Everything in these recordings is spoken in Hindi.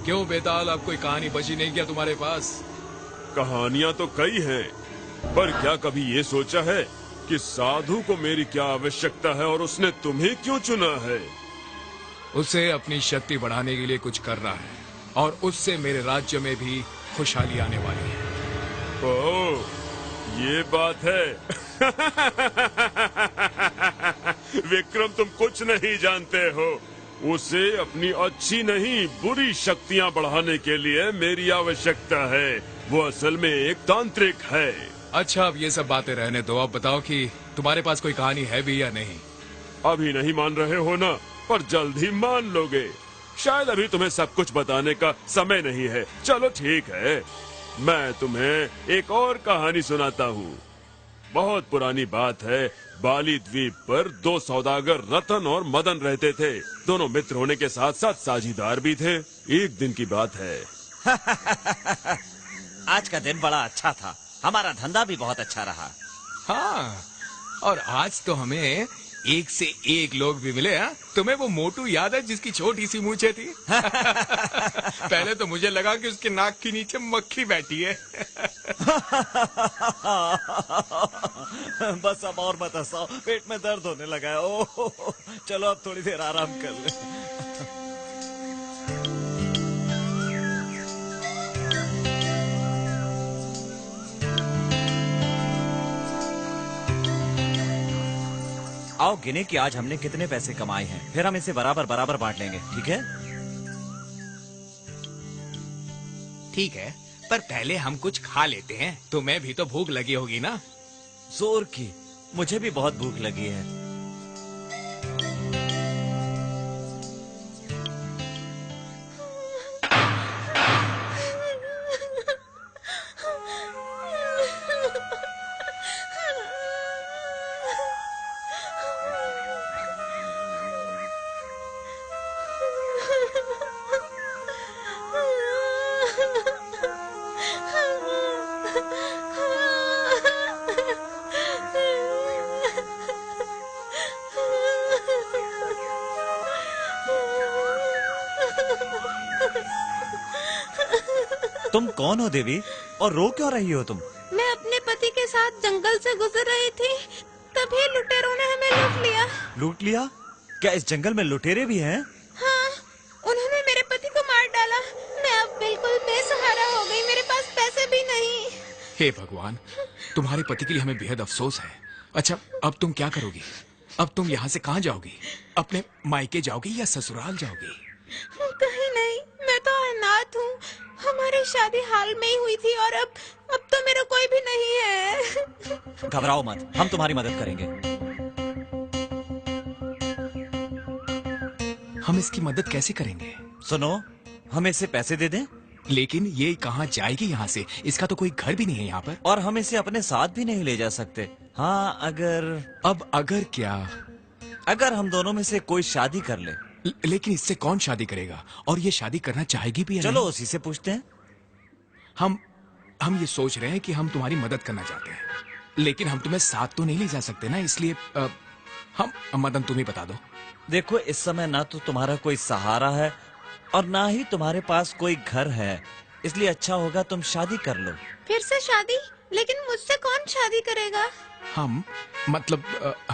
क्यों बेताल, अब कोई कहानी बची नहीं क्या तुम्हारे पास? कहानियां तो कई हैं, पर क्या कभी ये सोचा है कि साधु को मेरी क्या आवश्यकता है और उसने तुम्हें क्यों चुना है? उसे अपनी शक्ति बढ़ाने के लिए कुछ करना है और उससे मेरे राज्य में भी खुशहाली आने वाली है। ओह, ये बात है। विक्रम, तुम कुछ नहीं जानते हो। उसे अपनी अच्छी नहीं बुरी शक्तियां बढ़ाने के लिए मेरी आवश्यकता है। वो असल में एक तांत्रिक है। अच्छा, अब ये सब बातें रहने दो। अब बताओ कि तुम्हारे पास कोई कहानी है भी या नहीं? अभी नहीं मान रहे हो ना, पर जल्द ही मान लोगे। शायद अभी तुम्हें सब कुछ बताने का समय नहीं है। चलो ठीक है, मैं तुम्हें एक और कहानी सुनाता हूँ। बहुत पुरानी बात है। बाली द्वीप पर दो सौदागर रतन और मदन रहते थे। दोनों मित्र होने के साथ साथ साझीदार भी थे। एक दिन की बात है। आज का दिन बड़ा अच्छा था। हमारा धंधा भी बहुत अच्छा रहा। हाँ, और आज तो हमें एक से एक लोग भी मिले। हाँ, तुम्हें वो मोटू याद है जिसकी छोटी सी मूछें थी? पहले तो मुझे लगा कि उसके नाक के नीचे मक्खी बैठी है। बस अब और मत हंसाओ, पेट में दर्द होने लगा है। ओह, चलो अब थोड़ी देर आराम कर ले। आओ गिने कि आज हमने कितने पैसे कमाए हैं, फिर हम इसे बराबर बराबर बांट लेंगे, ठीक है? ठीक है, पर पहले हम कुछ खा लेते हैं। तुम्हें भी तो भूख लगी होगी ना? जोर की, मुझे भी बहुत भूख लगी है। तुम कौन हो देवी, और रो क्यों रही हो तुम? मैं अपने पति के साथ जंगल से गुजर रही थी, तभी लुटेरों ने हमें लूट लिया। लूट लिया? क्या इस जंगल में लुटेरे भी हैं? हाँ, उन्होंने मेरे पति को मार डाला। मैं अब बिल्कुल बेसहारा हो गई, मेरे पास पैसे भी नहीं। हे भगवान, तुम्हारे पति के लिए हमें बेहद अफसोस है। अच्छा, अब तुम क्या करोगी? अब तुम यहाँ से कहाँ जाओगी? अपने मायके जाओगी या ससुराल जाओगी? कहीं नहीं, मैं तो अनाथ हूँ। हमारी शादी हाल में ही हुई थी और अब तो मेरा कोई भी नहीं है। घबराओ मत, हम तुम्हारी मदद करेंगे। हम इसकी मदद कैसे करेंगे? सुनो, हम इसे पैसे दे दें? लेकिन ये कहाँ जाएगी यहाँ से? इसका तो कोई घर भी नहीं है यहाँ पर। और हम इसे अपने साथ भी नहीं ले जा सकते। हाँ, अगर क्या? अगर हम दोनों में से कोई शादी कर ले। लेकिन इससे कौन शादी करेगा? और ये शादी करना चाहेगी भी या चलो नहीं? उसी से पूछते हैं। हम ये सोच रहे हैं कि हम तुम्हारी मदद करना चाहते हैं, लेकिन हम तुम्हें साथ तो नहीं ले जा सकते ना, इसलिए मदन तुम ही बता दो। देखो, इस समय ना तो तुम्हारा कोई सहारा है और ना ही तुम्हारे पास कोई घर है, इसलिए अच्छा होगा तुम शादी कर लो। फिर से शादी? लेकिन मुझसे कौन शादी करेगा? हम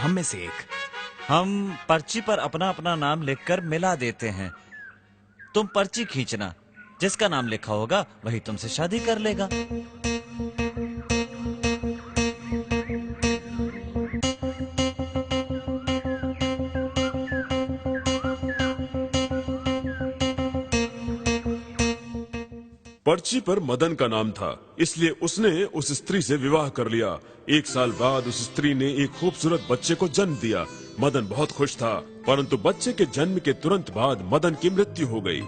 में से एक। हम पर्ची पर अपना अपना नाम लिखकर मिला देते हैं। तुम पर्ची खींचना, जिसका नाम लिखा होगा वही तुमसे शादी कर लेगा। पर्ची पर मदन का नाम था, इसलिए उसने उस स्त्री से विवाह कर लिया। 1 साल बाद उस स्त्री ने एक खूबसूरत बच्चे को जन्म दिया। मदन बहुत खुश था, परंतु बच्चे के जन्म के तुरंत बाद मदन की मृत्यु हो गई।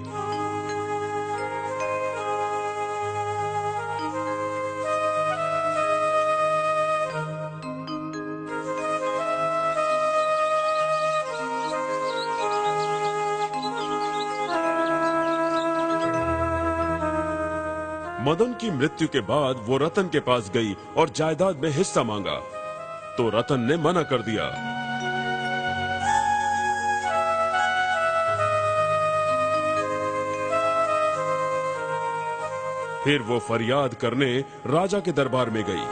मदन की मृत्यु के बाद वो रतन के पास गई और जायदाद में हिस्सा मांगा, तो रतन ने मना कर दिया। फिर वो फरियाद करने राजा के दरबार में गई।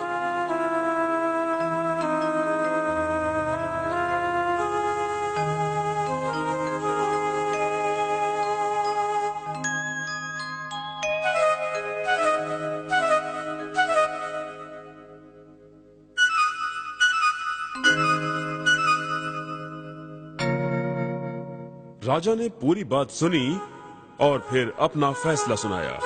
राजा ने पूरी बात सुनी और फिर अपना फैसला सुनाया।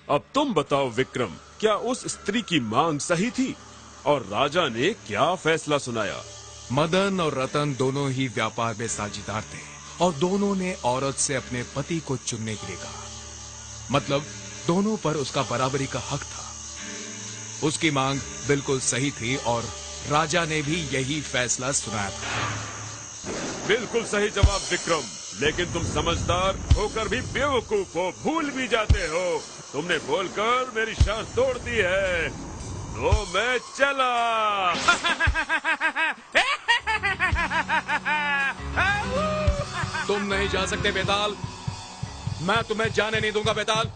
अब तुम बताओ विक्रम, क्या उस स्त्री की मांग सही थी? और राजा ने क्या फैसला सुनाया? मदन और रतन दोनों ही व्यापार में साझेदार थे और दोनों ने औरत से अपने पति को चुनने के लिए कहा। मतलब दोनों पर उसका बराबरी का हक था। उसकी मांग बिल्कुल सही थी और राजा ने भी यही फैसला सुनाया था। बिल्कुल सही जवाब विक्रम, लेकिन तुम समझदार होकर भी बेवकूफ हो, भूल भी जाते हो। तुमने बोलकर मेरी सांस तोड़ दी है, तो मैं चला। तुम नहीं जा सकते बेताल, मैं तुम्हें जाने नहीं दूंगा बेताल।